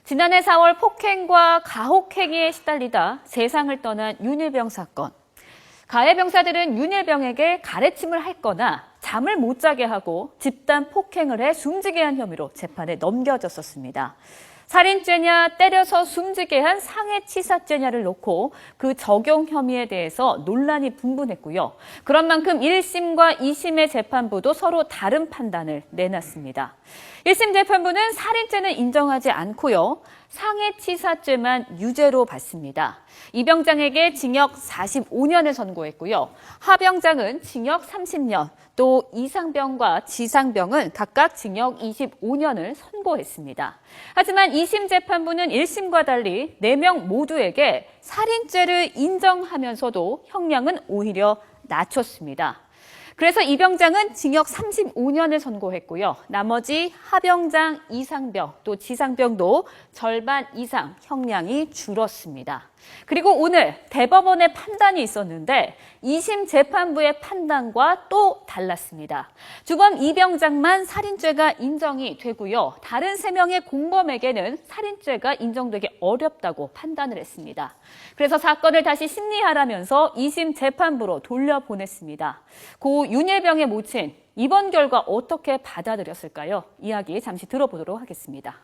지난해 4월 폭행과 가혹행위에 시달리다 세상을 떠난 윤일병 사건. 가해 병사들은 윤일병에게 가래침을 할 거나 잠을 못 자게 하고 집단 폭행을 해 숨지게 한 혐의로 재판에 넘겨졌었습니다. 살인죄냐 때려서 숨지게 한 상해치사죄냐를 놓고 그 적용 혐의에 대해서 논란이 분분했고요. 그런 만큼 1심과 2심의 재판부도 서로 다른 판단을 내놨습니다. 1심 재판부는 살인죄는 인정하지 않고요. 상해치사죄만 유죄로 봤습니다. 이병장에게 징역 45년을 선고했고요. 하병장은 징역 30년, 또 이상병과 지상병은 각각 징역 25년을 선고했습니다. 하지만 2심 재판부는 1심과 달리 4명 모두에게 살인죄를 인정하면서도 형량은 오히려 낮췄습니다. 그래서 이병장은 징역 35년을 선고했고요. 나머지 하병장, 이상병, 또 지상병도 절반 이상 형량이 줄었습니다. 그리고 오늘 대법원의 판단이 있었는데 2심 재판부의 판단과 또 달랐습니다. 주범 이병장만 살인죄가 인정이 되고요. 다른 3명의 공범에게는 살인죄가 인정되기 어렵다고 판단을 했습니다. 그래서 사건을 다시 심리하라면서 2심 재판부로 돌려보냈습니다. 고 윤일병의 모친, 이번 결과 어떻게 받아들였을까요? 이야기 잠시 들어보도록 하겠습니다.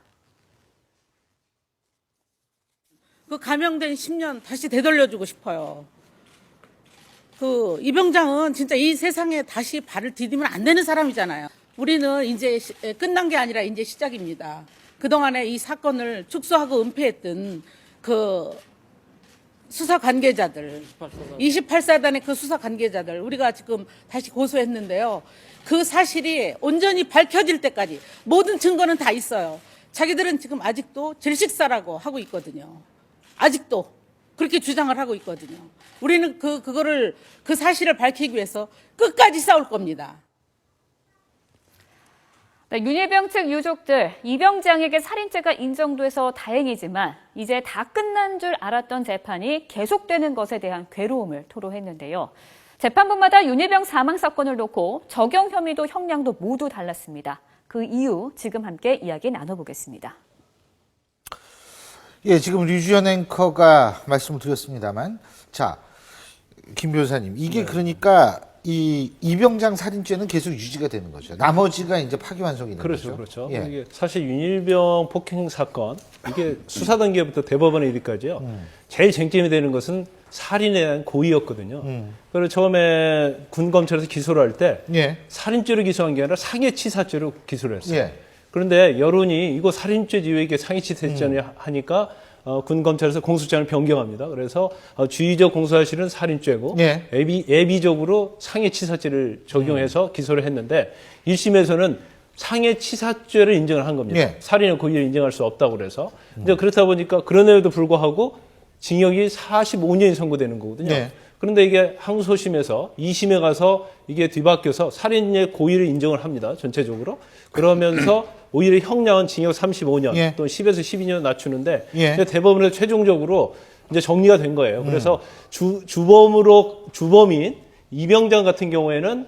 그 감형된 10년 다시 되돌려주고 싶어요. 그 이병장은 진짜 이 세상에 다시 발을 디디면 안 되는 사람이잖아요. 우리는 이제 끝난 게 아니라 이제 시작입니다. 그동안에 이 사건을 축소하고 은폐했던 그 수사 관계자들, 28사단의 그 수사 관계자들, 우리가 지금 다시 고소했는데요. 그 사실이 온전히 밝혀질 때까지 모든 증거는 다 있어요. 자기들은 지금 아직도 질식사라고 하고 있거든요. 아직도 그렇게 주장을 하고 있거든요. 우리는 그 사실을 밝히기 위해서 끝까지 싸울 겁니다. 네, 윤일병 측 유족들, 이병장에게 살인죄가 인정돼서 다행이지만 이제 다 끝난 줄 알았던 재판이 계속되는 것에 대한 괴로움을 토로했는데요. 재판부마다 윤일병 사망 사건을 놓고 적용 혐의도 형량도 모두 달랐습니다. 그 이유 지금 함께 이야기 나눠보겠습니다. 예, 지금 류주연 앵커가 말씀을 드렸습니다만, 자, 김 변호사님, 이게 그러니까 이 이병장 살인죄는 계속 유지가 되는 거죠. 나머지가 이제 파기환송이 되는 거죠. 그렇죠. 예. 이게 사실 윤일병 폭행 사건, 이게 수사 단계부터 대법원에 이르기까지요. 제일 쟁점이 되는 것은 살인에 대한 고의였거든요. 그래서 처음에 군 검찰에서 기소를 할 때 예. 살인죄로 기소한 게 아니라 상해치사죄로 기소를 했어요. 예. 그런데 여론이 이거 살인죄지 왜 이게 상해치사죄냐 하니까 군 검찰에서 공소장을 변경합니다. 그래서 주의적 공소사실은 살인죄고 예. 예비적으로 상해치사죄를 적용해서 기소를 했는데 1심에서는 상해치사죄를 인정을 한 겁니다. 예. 살인의 고의를 인정할 수 없다고 그래서 이제 그렇다 보니까 그런에도 불구하고 징역이 45년이 선고되는 거거든요. 예. 그런데 이게 항소심에서 2심에 가서 이게 뒤바뀌어서 살인의 고의를 인정을 합니다. 전체적으로. 그러면서 오히려 형량은 징역 35년 예. 또는 10에서 12년 낮추는데 예. 이제 대법원에서 최종적으로 이제 정리가 된 거예요. 그래서 주범인 이병장 같은 경우에는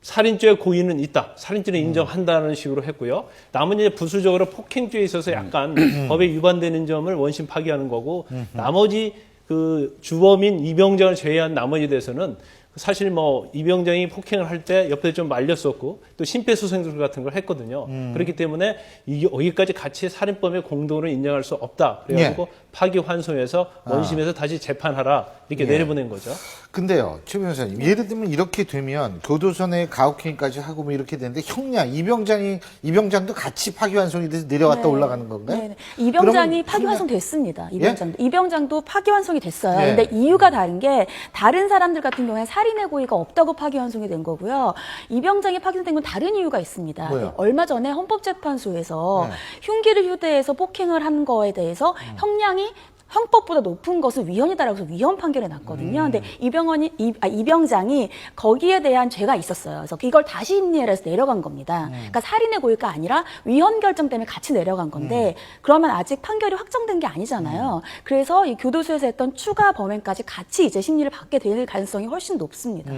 살인죄 고의는 있다. 살인죄는 인정한다는 식으로 했고요. 나머지 이제 부수적으로 폭행죄에 있어서 약간 법에 위반되는 점을 원심 파기하는 거고 나머지 그 주범인 이병장을 제외한 나머지 대해서는 사실 뭐 이병장이 폭행을 할 때 옆에 좀 말렸었고 또 심폐소생술 같은 걸 했거든요. 그렇기 때문에 여기까지 같이 살인범의 공동으로 인정할 수 없다. 그래가지고 파기환송해서 원심에서 다시 재판하라 이렇게 내려보낸 거죠. 근데요, 최 변호사님, 예를 들면 이렇게 되면 교도소 내 가혹행위까지 하고 뭐 이렇게 되는데 형량, 이병장도 같이 파기환송이 돼서 내려갔다 올라가는 건가요? 네. 이병장이 그러면 파기환송 됐습니다. 예? 이병장도 파기환송이 됐어요. 네. 근데 이유가 다른 게 다른 사람들 같은 경우에 살인의 고의가 없다고 파기환송이 된 거고요. 이병장이 파기환송된 건 다른 이유가 있습니다. 뭐요? 얼마 전에 헌법재판소에서 네. 흉기를 휴대해서 폭행을 한 거에 대해서 형량이 형법보다 높은 것은 위헌이다라고 해서 위헌 판결이 났거든요. 근데 이병장이 거기에 대한 죄가 있었어요. 그래서 이걸 다시 심리해라 해서 내려간 겁니다. 그러니까 살인의 고의가 아니라 위헌 결정 때문에 같이 내려간 건데 그러면 아직 판결이 확정된 게 아니잖아요. 그래서 이 교도소에서 했던 추가 범행까지 같이 이제 심리를 받게 될 가능성이 훨씬 높습니다.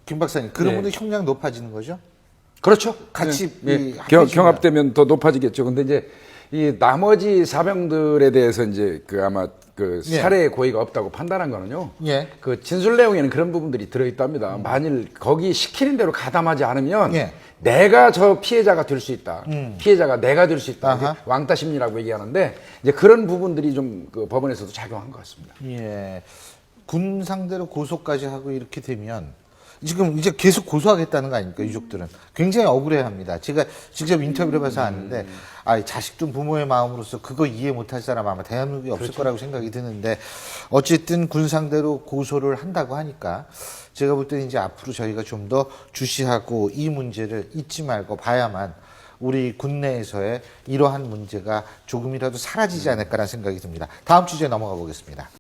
김 박사님, 그러면 형량 높아지는 거죠? 그렇죠. 같이 네. 이 경합되면 더 높아지겠죠. 근데 이제 이 나머지 사병들에 대해서 이제 그 아마 그 예. 살해 고의가 없다고 판단한 거는요. 예. 그 진술 내용에는 그런 부분들이 들어있답니다. 만일 거기 시키는 대로 가담하지 않으면 예. 내가 저 피해자가 될 수 있다. 피해자가 내가 될 수 있다. 아하. 이제 왕따 심리라고 얘기하는데 이제 그런 부분들이 좀 그 법원에서도 작용한 것 같습니다. 예. 군 상대로 고소까지 하고 이렇게 되면 지금 이제 계속 고소하겠다는 거 아닙니까? 유족들은 굉장히 억울해합니다. 제가 직접 인터뷰를 해봐서 아는데, 자식도 부모의 마음으로서 그거 이해 못할 사람 아마 대한민국에 없을 거라고 생각이 드는데, 어쨌든 군 상대로 고소를 한다고 하니까 제가 볼 때는 이제 앞으로 저희가 좀 더 주시하고 이 문제를 잊지 말고 봐야만 우리 국내에서의 이러한 문제가 조금이라도 사라지지 않을까라는 생각이 듭니다. 다음 주제에 넘어가 보겠습니다.